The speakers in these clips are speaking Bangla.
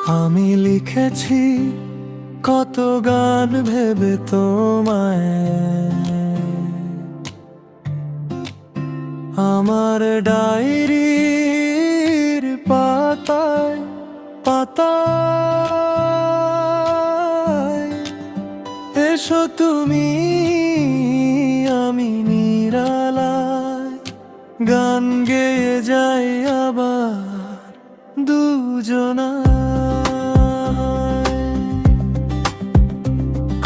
আমি লিখেছি কত গান ভেবে তোমায়, আমার ডায়েরির পাতায় পাতায়। এসো তুমি, আমি নিরালায় গান গেয়ে যাই আবার দুজনায়।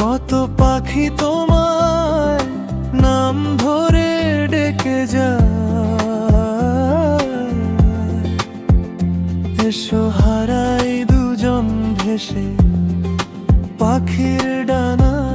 কত পাখি তোমায় নাম ধরে ডেকে যায়, এসো হারাই দুজন ভেসে পাখির ডানায়।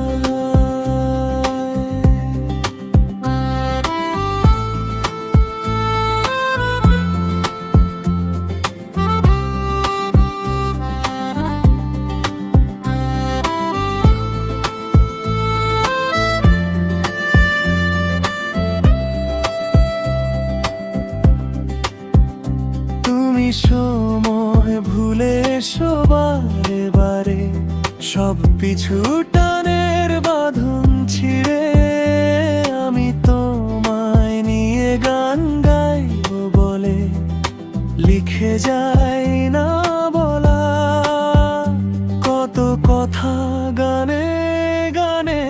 তুমি সময় ভুলে এসো বারে বারে, সব পিছু টানের বাঁধন ছিঁড়ে। আমি তোমায় নিয়ে গান গাইব বলে লিখে যাই না বলা কত কথা গানে গানে।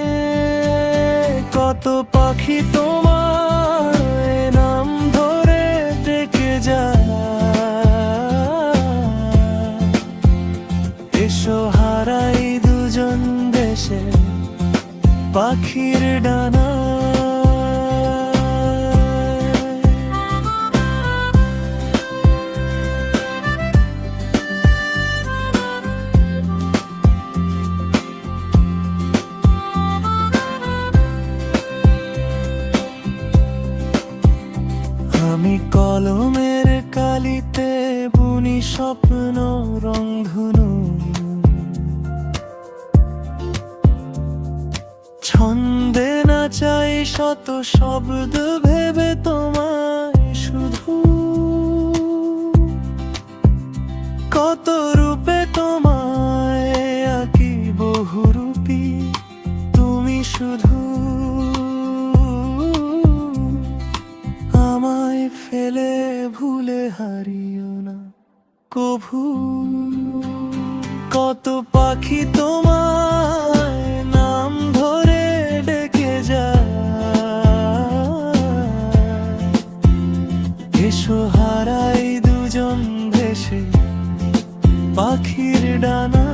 কত পাখি তোমার নাম ধরে ডেকে যায়, এসো হারাই দুজন দেশে পাখির ডানা। আমি কলমের কালিতে বুনি স্বপ্ন রংধনু, ছন্দে নাচাই শত শব্দ ভেবে তোমায় শুধু। কত রূপে তোমায় আঁকি বহুরূপী, তুমি শুধু আমায় ফেলে ভুলে হারিও না কভু। কত পাখি তোমায় নাম ধরে ডেকে যায়, এসো হারাই দুজন ভেসে পাখির ডানা।